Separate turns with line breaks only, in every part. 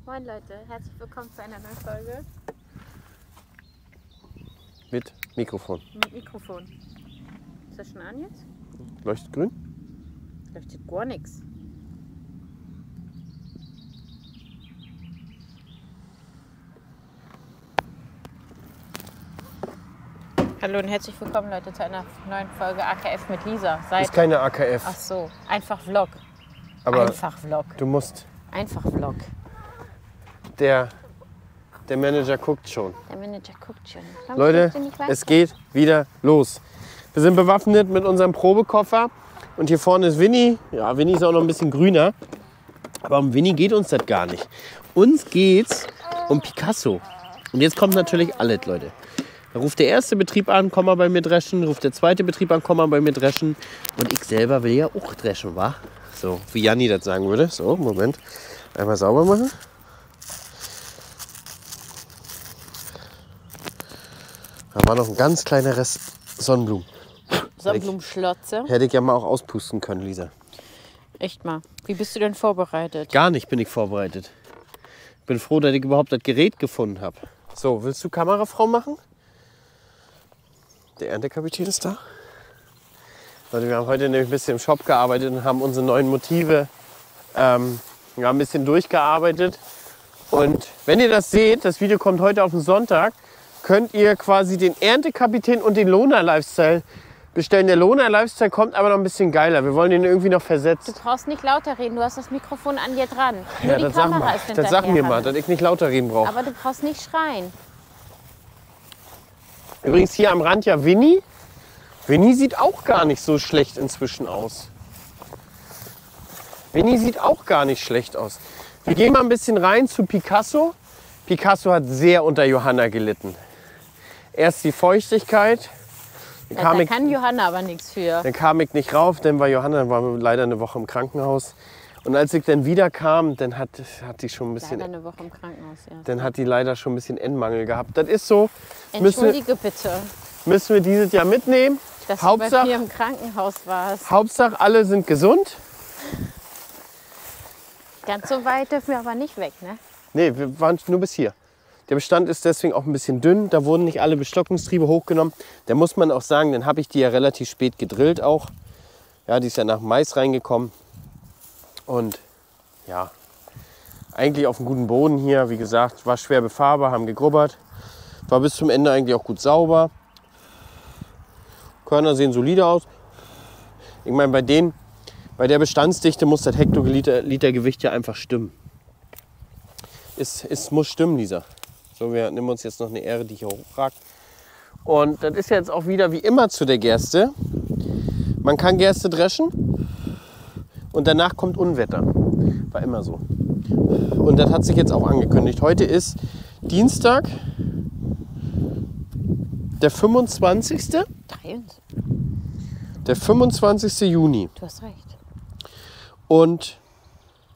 Moin Leute, herzlich willkommen zu einer neuen Folge.
Mit Mikrofon.
Mit Mikrofon. Ist das schon an jetzt?
Leuchtet grün?
Leuchtet gar nichts. Hallo und herzlich willkommen Leute zu einer neuen Folge AKF mit Lisa.
Ist keine AKF.
Ach so, einfach Vlog.
Aber
einfach Vlog.
du musst.
Einfach Vlog.
Der Manager guckt schon.
Der Manager guckt schon. Warum
Leute,
guckst du nicht weiter?
es geht wieder los. Wir sind bewaffnet mit unserem Probekoffer. Und hier vorne ist Winnie. Ja, Winnie ist auch noch ein bisschen grüner. Aber um Winnie geht uns das gar nicht. Uns geht's um Picasso. Und jetzt kommt natürlich alles, Leute. Da ruft der erste Betrieb an, komm mal bei mir dreschen. Ruft der zweite Betrieb an, komm mal bei mir dreschen. Und ich selber will ja auch dreschen, wa? So, wie Janni das sagen würde. So, Moment. Einmal sauber machen. Da war noch ein ganz kleiner Rest Sonnenblumen.
Sonnenblumenschlotze.
Hätte ich ja mal auch auspusten können, Lisa.
Echt mal. Wie bist du denn vorbereitet?
Gar nicht bin ich vorbereitet. Ich bin froh, dass ich überhaupt das Gerät gefunden habe. So, willst du Kamerafrau machen? Der Erntekapitän ist da. Leute, wir haben heute nämlich ein bisschen im Shop gearbeitet und haben unsere neuen Motive ein bisschen durchgearbeitet. Und wenn ihr das seht, das Video kommt heute auf den Sonntag, könnt ihr quasi den Erntekapitän und den Lohner Lifestyle bestellen. Der Lohner Lifestyle kommt aber noch ein bisschen geiler. Wir wollen den irgendwie noch
Du
versetzen.
brauchst nicht lauter reden, du hast das Mikrofon an dir dran. Nur
Ja,
die
das sag
Kamera
mal.
ist
Das sag mir mal,
hinterher.
dass ich nicht lauter reden brauche.
Aber du brauchst nicht schreien.
Übrigens hier am Rand ja Winnie. Winnie sieht auch gar nicht so schlecht inzwischen aus. Winnie sieht auch gar nicht schlecht aus. Wir gehen mal ein bisschen rein zu Picasso. Picasso hat sehr unter Johanna gelitten. Erst die Feuchtigkeit.
Da kann Johanna aber nichts für.
Dann kam ich nicht rauf, dann war Johanna leider eine Woche im Krankenhaus. Und als ich dann wieder kam, dann hat die schon ein bisschen,
Leider eine Woche im Krankenhaus, ja.
dann hat die leider schon ein bisschen Endmangel gehabt. Das ist so.
Entschuldige bitte,
Müssen wir dieses Jahr mitnehmen.
dass du bei mir im Krankenhaus warst.
Hauptsache alle sind gesund.
Ganz so weit dürfen wir aber nicht weg, ne?
Nee, wir waren nur bis hier. Der Bestand ist deswegen auch ein bisschen dünn. Da wurden nicht alle Bestockungstriebe hochgenommen. Da muss man auch sagen, dann habe ich die ja relativ spät gedrillt auch. Ja, die ist ja nach Mais reingekommen. Und ja, eigentlich auf einem guten Boden hier. Wie gesagt, war schwer befahrbar, haben gegrubbert. War bis zum Ende eigentlich auch gut sauber. Körner sehen solide aus. Ich meine, bei der Bestandsdichte muss das Hektoliter-Gewicht ja einfach stimmen. Es muss stimmen, Lisa. So, wir nehmen uns jetzt noch eine Ähre, die hier hochragt. Und das ist jetzt auch wieder wie immer zu der Gerste. Man kann Gerste dreschen und danach kommt Unwetter. War immer so. Und das hat sich jetzt auch angekündigt. Heute ist Dienstag, der 25.
23.
Der 25. Juni.
Du hast recht.
Und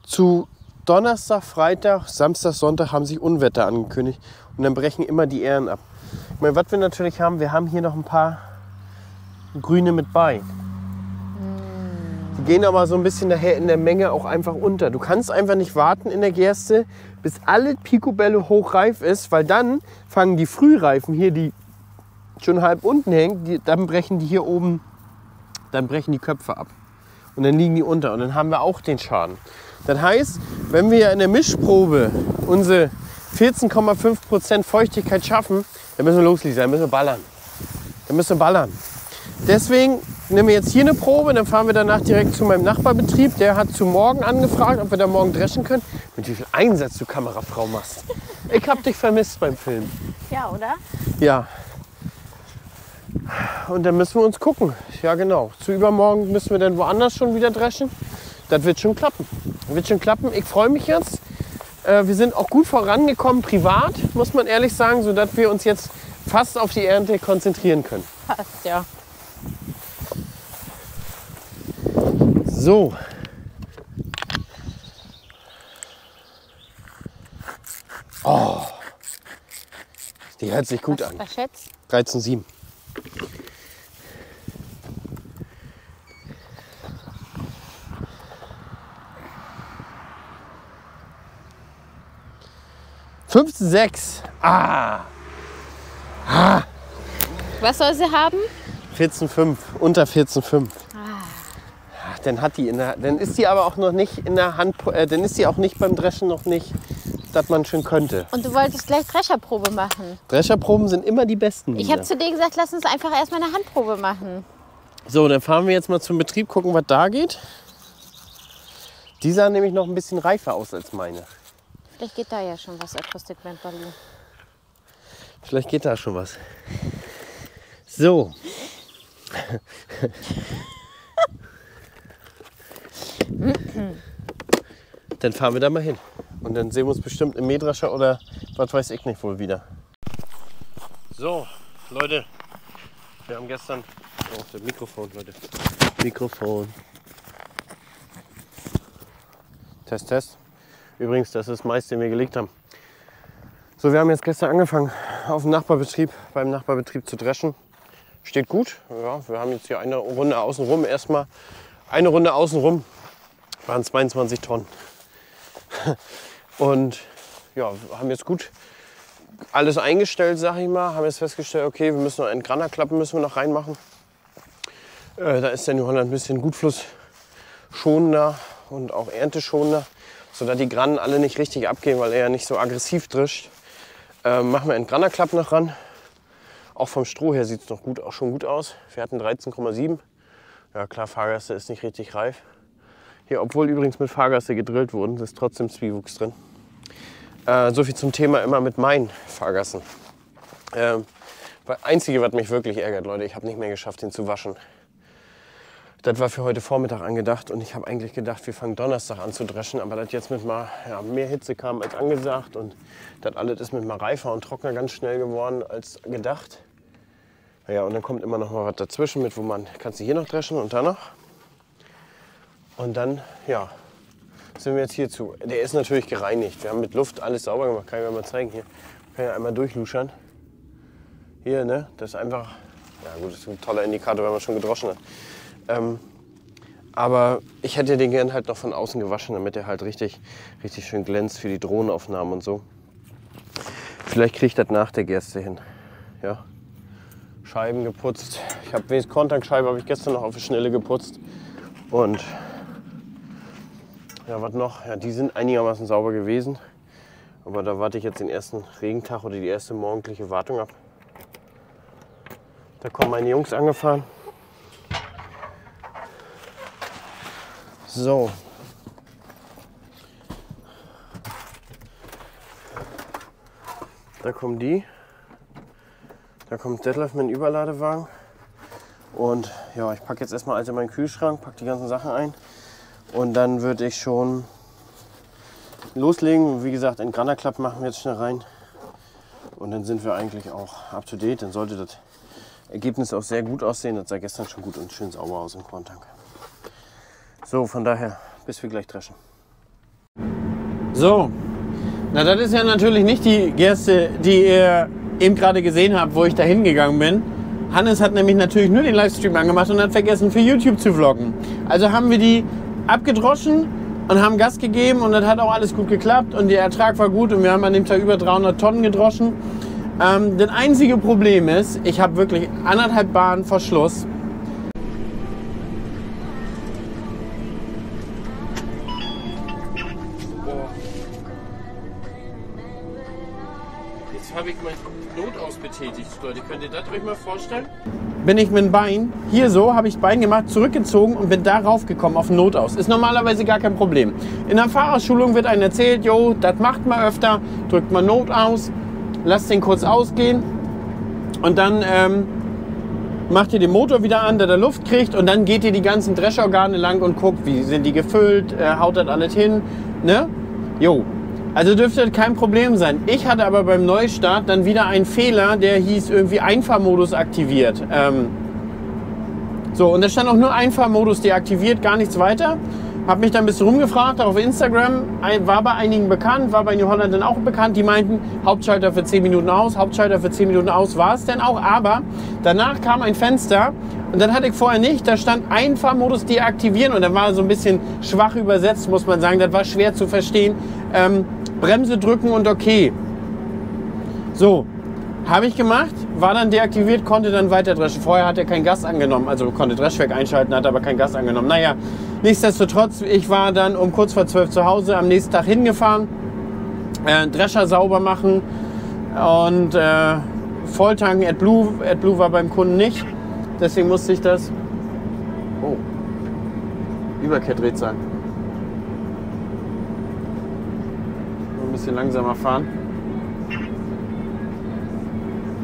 zu Donnerstag, Freitag, Samstag, Sonntag haben sich Unwetter angekündigt. Und dann brechen immer die Ähren ab. Ich meine, was wir natürlich haben, wir haben hier noch ein paar Grüne mit bei. Die gehen aber so ein bisschen nachher in der Menge auch einfach unter. Du kannst einfach nicht warten in der Gerste, bis alle Picobello hochreif ist, weil dann fangen die Frühreifen hier, die schon halb unten hängen, dann brechen die hier oben, dann brechen die Köpfe ab. Und dann liegen die unter und dann haben wir auch den Schaden. Das heißt, wenn wir in der Mischprobe unsere 14,5% Feuchtigkeit schaffen, dann müssen wir los, Lisa, dann müssen wir ballern. Dann müssen wir ballern. Deswegen nehmen wir jetzt hier eine Probe, dann fahren wir danach direkt zu meinem Nachbarbetrieb. Der hat zu morgen angefragt, ob wir da morgen dreschen können. Mit wie viel Einsatz du Kamerafrau machst. Ich hab dich vermisst beim Film.
Ja, oder?
Ja. Und dann müssen wir uns gucken. Ja, genau. Zu übermorgen müssen wir dann woanders schon wieder dreschen. Das wird schon klappen. Wird schon klappen. Ich freue mich jetzt. Wir sind auch gut vorangekommen, privat, muss man ehrlich sagen, sodass wir uns jetzt fast auf die Ernte konzentrieren können.
Passt, ja.
So. Oh. Die hört sich gut an.
Was schätzt?
13,7. 15,6.
Was soll sie haben?
14,5. Unter 14,5. Dann hat die dann ist die aber auch noch nicht in der Hand, dann ist die auch nicht beim Dreschen noch nicht, dass man schön könnte.
Und du wolltest gleich Drescherprobe machen.
Drescherproben sind immer die besten.
Ich habe zu dir gesagt, lass uns einfach erstmal eine Handprobe machen.
So, dann fahren wir jetzt mal zum Betrieb, gucken, was da geht. Die sah nämlich noch ein bisschen reifer aus als meine.
Vielleicht geht da ja schon was, Akustikband Balu.
Vielleicht geht da schon was. So. Dann fahren wir da mal hin. Und dann sehen wir uns bestimmt im Mähdrescher oder was weiß ich nicht wohl wieder. So, Leute. Wir haben gestern... Oh, das Mikrofon, Leute. Mikrofon. Test, Test. Übrigens, das ist das meiste, den wir gelegt haben. So, wir haben jetzt gestern angefangen, auf dem Nachbarbetrieb, beim Nachbarbetrieb zu dreschen. Steht gut. Ja, wir haben jetzt hier eine Runde außenrum. Erstmal eine Runde außenrum. Waren 22 Tonnen. Und ja, haben jetzt gut alles eingestellt, sag ich mal. Haben jetzt festgestellt, okay, wir müssen noch einen Grannerklappen müssen wir noch reinmachen. Da ist der New Holland ein bisschen gutflussschonender und auch ernteschonender, sodass die Grannen alle nicht richtig abgehen, weil er ja nicht so aggressiv drischt. Machen wir einen Grannerklappen noch ran. Auch vom Stroh her sieht es noch gut, auch schon gut aus. Wir hatten 13,7. Ja klar, Fahrgasse ist nicht richtig reif. Hier, obwohl übrigens mit Fahrgasse gedrillt wurden, ist trotzdem Zwiewuchs drin. So viel zum Thema immer mit meinen Fahrgassen. Das Einzige, was mich wirklich ärgert, Leute, ich habe nicht mehr geschafft, den zu waschen. Das war für heute Vormittag angedacht und ich habe eigentlich gedacht, wir fangen Donnerstag an zu dreschen, aber das jetzt mit mal mehr Hitze kam als angesagt und das alles ist mit mal reifer und trockener ganz schnell geworden als gedacht. Ja, und dann kommt immer noch mal was dazwischen mit, wo man kannst du hier noch dreschen und da noch. Und dann, ja, sind wir jetzt hierzu. Der ist natürlich gereinigt. Wir haben mit Luft alles sauber gemacht. Kann ich mir mal zeigen hier. Kann ja einmal durchluschern. Hier, ne? Das ist einfach, ja gut, das ist ein toller Indikator, wenn man schon gedroschen hat. Aber ich hätte den gern halt noch von außen gewaschen, damit er halt richtig schön glänzt für die Drohnenaufnahmen und so. Vielleicht kriege ich das nach der Gerste hin. Ja. Scheiben geputzt. Ich habe wenigstens Kontaktscheibe habe ich gestern noch auf die Schnelle geputzt. Und ja, was noch? Ja, die sind einigermaßen sauber gewesen. Aber da warte ich jetzt den ersten Regentag oder die erste morgendliche Wartung ab. Da kommen meine Jungs angefahren. So. Da kommen die. Da kommt Detlef mit dem Überladewagen. Und ja, ich packe jetzt erstmal also meinen Kühlschrank, packe die ganzen Sachen ein. Und dann würde ich schon loslegen. Wie gesagt, einen Grannerklapp machen wir jetzt schnell rein. Und dann sind wir eigentlich auch up to date. Dann sollte das Ergebnis auch sehr gut aussehen. Das sah gestern schon gut und schön sauber aus im Korntank. So, von daher, bis wir gleich dreschen. So, na das ist ja natürlich nicht die Gerste, die ihr eben gerade gesehen habt, wo ich da hingegangen bin. Hannes hat nämlich natürlich nur den Livestream angemacht und hat vergessen für YouTube zu vloggen. Also haben wir die abgedroschen und haben Gas gegeben und das hat auch alles gut geklappt und der Ertrag war gut und wir haben an dem Tag über 300 Tonnen gedroschen. Das einzige Problem ist, ich habe wirklich 1,5 Bahnen Verschluss. Jetzt habe ich mein Notaus betätigt, Leute. Könnt ihr das euch mal vorstellen? Bin ich mit dem Bein, hier so, habe ich das Bein gemacht, zurückgezogen und bin darauf gekommen auf den Notaus. Ist normalerweise gar kein Problem. In der Fahrerschulung wird einem erzählt, jo, das macht man öfter, drückt man Notaus, lasst den kurz ausgehen und dann macht ihr den Motor wieder an, der Luft kriegt und dann geht ihr die ganzen Dreschorgane lang und guckt, wie sind die gefüllt, haut das alles hin, ne? Jo. Also dürfte das kein Problem sein. Ich hatte aber beim Neustart dann wieder einen Fehler, der hieß irgendwie Einfahrmodus aktiviert. So, und da stand auch nur Einfahrmodus deaktiviert, gar nichts weiter. Habe mich dann ein bisschen rumgefragt, auch auf Instagram, war bei einigen bekannt, war bei New Holland dann auch bekannt. Die meinten, Hauptschalter für 10 Minuten aus, Hauptschalter für 10 Minuten aus, war es denn auch. Aber danach kam ein Fenster und das hatte ich vorher nicht. Da stand Einfahrmodus deaktivieren und da war so ein bisschen schwach übersetzt, muss man sagen. Das war schwer zu verstehen. Bremse drücken und okay. So, habe ich gemacht, war dann deaktiviert, konnte dann weiter dreschen. Vorher hat er kein Gas angenommen, also konnte Dreschwerk einschalten, hat aber kein Gas angenommen. Naja, nichtsdestotrotz, ich war dann um kurz vor 12 zu Hause, am nächsten Tag hingefahren, Drescher sauber machen und volltanken. AdBlue war beim Kunden nicht, deswegen musste ich das... Oh, Überkehrdrehzahl. Ein bisschen langsamer fahren,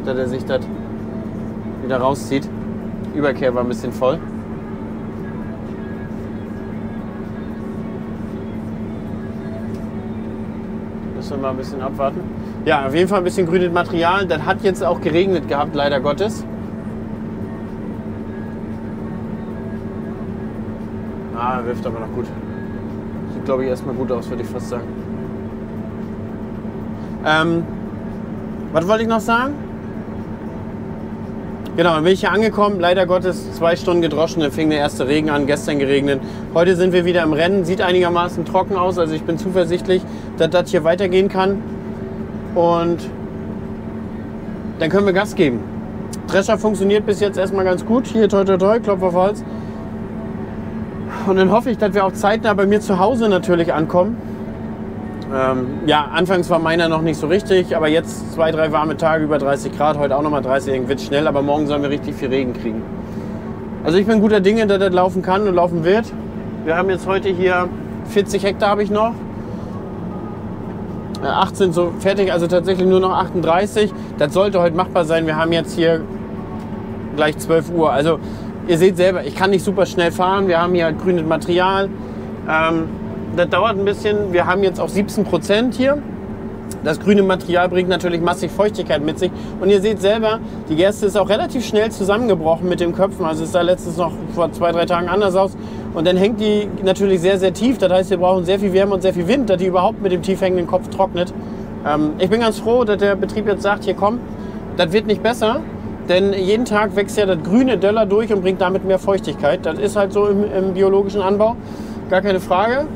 dass er sich das wieder rauszieht. Überkehr war ein bisschen voll. Müssen wir mal ein bisschen abwarten. Ja, auf jeden Fall ein bisschen grünes Material. Das hat jetzt auch geregnet gehabt, leider Gottes. Ah, er wirft aber noch gut. Sieht, glaube ich, erstmal gut aus, würde ich fast sagen. Was wollte ich noch sagen? Genau, dann bin ich hier angekommen. Leider Gottes 2 Stunden gedroschen, dann fing der erste Regen an, gestern geregnet. Heute sind wir wieder im Rennen, sieht einigermaßen trocken aus. Also ich bin zuversichtlich, dass das hier weitergehen kann. Und dann können wir Gas geben. Drescher funktioniert bis jetzt erstmal ganz gut. Hier, toi, toi, toi, Klopf auf Holz. Und dann hoffe ich, dass wir auch zeitnah bei mir zu Hause natürlich ankommen. Ja, anfangs war meiner noch nicht so richtig, aber jetzt 2, 3 warme Tage, über 30 Grad, heute auch nochmal 30, wird schnell, aber morgen sollen wir richtig viel Regen kriegen. Also ich bin guter Dinge, dass das laufen kann und laufen wird. Wir haben jetzt heute hier 40 Hektar habe ich noch. 18 so fertig, also tatsächlich nur noch 38. Das sollte heute machbar sein. Wir haben jetzt hier gleich 12 Uhr. Also ihr seht selber, ich kann nicht super schnell fahren. Wir haben hier halt grünes Material. Das dauert ein bisschen. Wir haben jetzt auch 17% hier. Das grüne Material bringt natürlich massig Feuchtigkeit mit sich. Und ihr seht selber, die Gerste ist auch relativ schnell zusammengebrochen mit den Köpfen. Also es sah letztens noch vor 2, 3 Tagen anders aus. Und dann hängt die natürlich sehr, sehr tief. Das heißt, wir brauchen sehr viel Wärme und sehr viel Wind, dass die überhaupt mit dem tief hängenden Kopf trocknet. Ich bin ganz froh, dass der Betrieb jetzt sagt, hier komm, das wird nicht besser. Denn jeden Tag wächst ja das grüne Döller durch und bringt damit mehr Feuchtigkeit. Das ist halt so im biologischen Anbau. Gar keine Frage.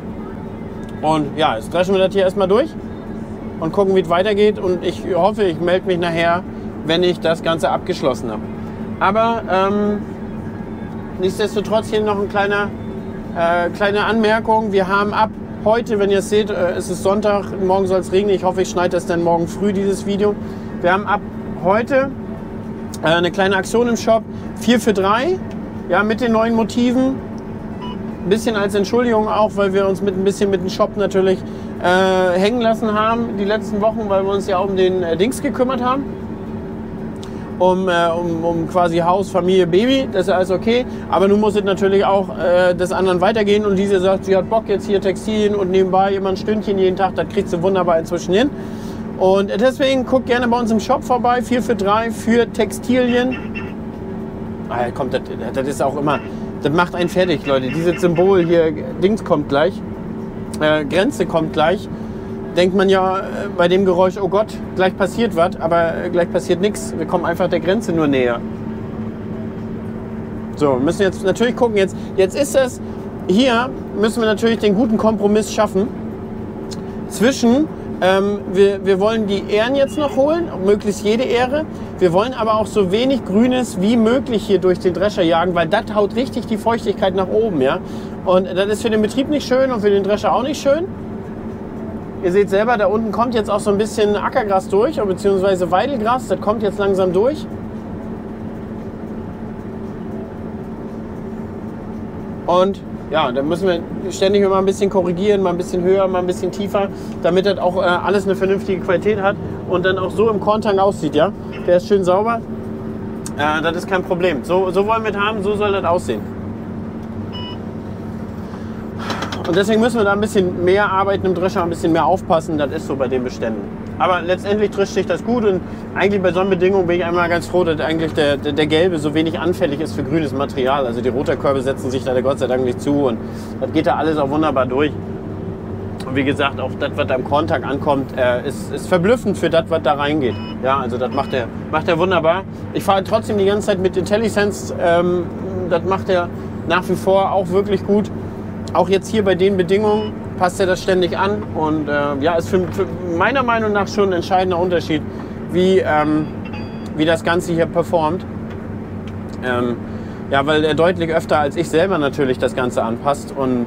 Und ja, jetzt dreschen wir das hier erstmal durch und gucken, wie es weitergeht. Und ich hoffe, ich melde mich nachher, wenn ich das Ganze abgeschlossen habe. Aber nichtsdestotrotz hier noch eine kleine Anmerkung. Wir haben ab heute, wenn ihr es seht, es ist Sonntag, morgen soll es regnen. Ich hoffe, ich schneide das dann morgen früh, dieses Video. Wir haben ab heute eine kleine Aktion im Shop, 4 für 3, ja, mit den neuen Motiven. Ein bisschen als Entschuldigung auch, weil wir uns ein bisschen mit dem Shop natürlich hängen lassen haben die letzten Wochen, weil wir uns ja um den Dings gekümmert haben. Um quasi Haus, Familie, Baby, das ist alles okay. Aber nun muss es natürlich auch des anderen weitergehen. Und diese sagt, sie hat Bock jetzt hier Textilien und nebenbei immer ein Stündchen jeden Tag, das kriegt sie wunderbar inzwischen hin. Und deswegen guckt gerne bei uns im Shop vorbei, 4 für 3 für Textilien. Ah, kommt, das ist auch immer... Das macht einen fertig, Leute. Dieses Symbol hier, Dings kommt gleich, Grenze kommt gleich. Denkt man ja bei dem Geräusch, oh Gott, gleich passiert was, aber gleich passiert nichts. Wir kommen einfach der Grenze nur näher. So, wir müssen jetzt natürlich gucken. Jetzt ist es, hier müssen wir natürlich den guten Kompromiss schaffen zwischen... wir wollen die Ähren jetzt noch holen, möglichst jede Ähre. Wir wollen aber auch so wenig Grünes wie möglich hier durch den Drescher jagen, weil das haut richtig die Feuchtigkeit nach oben. Ja? Und das ist für den Betrieb nicht schön und für den Drescher auch nicht schön. Ihr seht selber, da unten kommt jetzt auch so ein bisschen Ackergras durch, beziehungsweise Weidelgras, das kommt jetzt langsam durch. Und ja, da müssen wir ständig immer ein bisschen korrigieren, mal ein bisschen höher, mal ein bisschen tiefer, damit das auch alles eine vernünftige Qualität hat und dann auch so im Korntang aussieht, ja. Der ist schön sauber, das ist kein Problem. So wollen wir es haben, so soll das aussehen. Und deswegen müssen wir da ein bisschen mehr arbeiten im Drescher, ein bisschen mehr aufpassen, das ist so bei den Beständen. Aber letztendlich drischt sich das gut und eigentlich bei Sonnenbedingungen bin ich einmal ganz froh, dass eigentlich der Gelbe so wenig anfällig ist für grünes Material. Also die Roterkörbe setzen sich da Gott sei Dank nicht zu und das geht da alles auch wunderbar durch. Und wie gesagt, auch das, was da im Korntag ankommt, ist verblüffend für das, was da reingeht. Ja, also das macht er wunderbar. Ich fahre trotzdem die ganze Zeit mit IntelliSense, das macht er nach wie vor auch wirklich gut. Auch jetzt hier bei den Bedingungen passt er das ständig an und ja, ist für meiner Meinung nach schon ein entscheidender Unterschied, wie das Ganze hier performt. Ja, weil er deutlich öfter als ich selber natürlich das Ganze anpasst. Und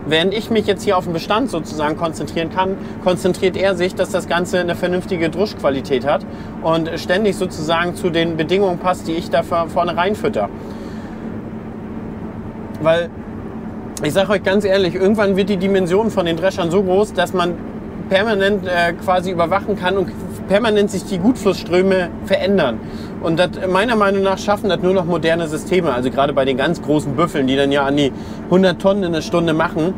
während ich mich jetzt hier auf den Bestand sozusagen konzentrieren kann, konzentriert er sich, dass das Ganze eine vernünftige Druschqualität hat und ständig sozusagen zu den Bedingungen passt, die ich da vorne reinfütter. Weil, ich sage euch ganz ehrlich, irgendwann wird die Dimension von den Dreschern so groß, dass man permanent quasi überwachen kann und permanent sich die Gutflussströme verändern. Und das, meiner Meinung nach schaffen das nur noch moderne Systeme. Also gerade bei den ganz großen Büffeln, die dann ja an die 100 Tonnen in der Stunde machen.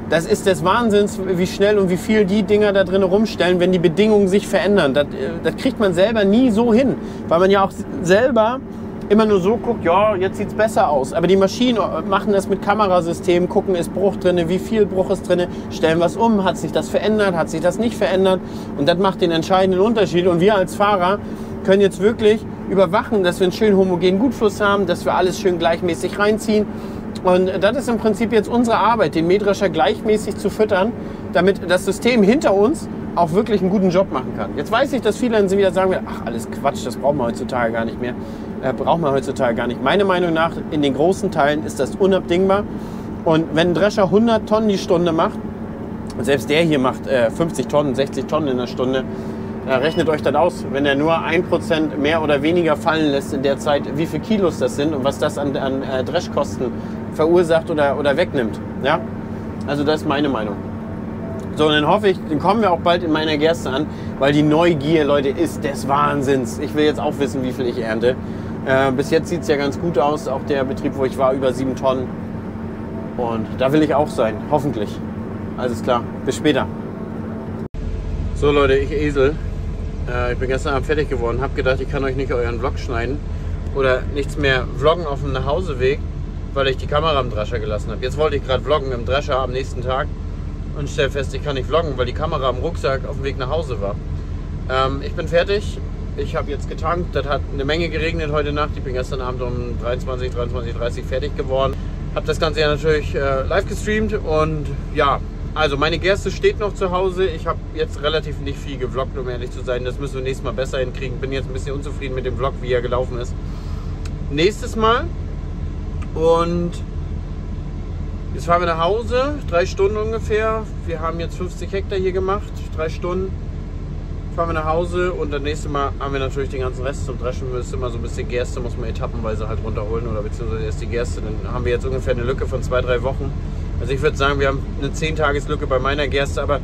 Das ist des Wahnsinns, wie schnell und wie viel die Dinger da drin rumstellen, wenn die Bedingungen sich verändern. Das kriegt man selber nie so hin, weil man ja auch selber immer nur so guckt, ja, jetzt sieht es besser aus. Aber die Maschinen machen das mit Kamerasystemen, gucken, ist Bruch drin, wie viel Bruch ist drin, stellen was um, hat sich das verändert, hat sich das nicht verändert. Und das macht den entscheidenden Unterschied. Und wir als Fahrer können jetzt wirklich überwachen, dass wir einen schön homogenen Gutfluss haben, dass wir alles schön gleichmäßig reinziehen. Und das ist im Prinzip jetzt unsere Arbeit, den Mähdrescher gleichmäßig zu füttern, damit das System hinter uns auch wirklich einen guten Job machen kann. Jetzt weiß ich, dass viele dann wieder sagen, ach, alles Quatsch, das brauchen wir heutzutage gar nicht mehr. Meiner Meinung nach, in den großen Teilen ist das unabdingbar. Und wenn ein Drescher 100 Tonnen die Stunde macht, und selbst der hier macht 50 Tonnen, 60 Tonnen in der Stunde, rechnet euch das aus, wenn er nur 1% mehr oder weniger fallen lässt in der Zeit, wie viel Kilos das sind und was das an Dreschkosten verursacht oder wegnimmt. Ja? Also das ist meine Meinung. So, und dann hoffe ich, dann kommen wir auch bald in meiner Gerste an, weil die Neugier, Leute, ist des Wahnsinns. Ich will jetzt auch wissen, wie viel ich ernte. Bis jetzt sieht es ja ganz gut aus, auch der Betrieb, wo ich war, über 7 Tonnen. Und da will ich auch sein, hoffentlich. Alles klar, bis später. So Leute, ich Esel. Ich bin gestern Abend fertig geworden, habe gedacht, ich kann euch nicht euren Vlog schneiden oder nichts mehr vloggen auf dem Nachhauseweg, weil ich die Kamera im Drescher gelassen habe. Jetzt wollte ich gerade vloggen im Drescher am nächsten Tag und stelle fest, ich kann nicht vloggen, weil die Kamera im Rucksack auf dem Weg nach Hause war. Ich bin fertig, ich habe jetzt getankt, das hat eine Menge geregnet heute Nacht. Ich bin gestern Abend um 23:30 Uhr fertig geworden. Habe das Ganze ja natürlich live gestreamt und ja, also meine Gerste steht noch zu Hause. Ich habe jetzt relativ nicht viel gevloggt, um ehrlich zu sein. Das müssen wir nächstes Mal besser hinkriegen. Bin jetzt ein bisschen unzufrieden mit dem Vlog, wie er gelaufen ist. Nächstes Mal. Und jetzt fahren wir nach Hause, 3 Stunden ungefähr. Wir haben jetzt 50 Hektar hier gemacht, 3 Stunden. Fahren wir nach Hause und das nächste Mal haben wir natürlich den ganzen Rest zum Dreschen. Müsste immer so ein bisschen Gerste, muss man etappenweise halt runterholen oder beziehungsweise erst die Gerste. Dann haben wir jetzt ungefähr eine Lücke von 2-3 Wochen. Also ich würde sagen, wir haben eine 10-Tages-Lücke bei meiner Gerste, aber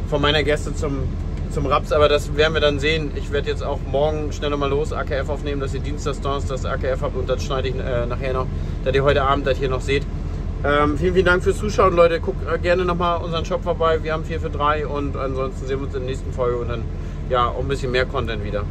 von meiner Gerste zum Raps, aber das werden wir dann sehen. Ich werde jetzt auch morgen schnell nochmal los AKF aufnehmen, dass ihr Dienstags, Donnerstags AKF habt und das schneide ich nachher noch, dass ihr heute Abend das hier noch seht. Vielen Dank fürs Zuschauen, Leute. Guckt gerne nochmal unseren Shop vorbei. Wir haben 4 für 3 und ansonsten sehen wir uns in der nächsten Folge und dann ja auch ein bisschen mehr Content wieder.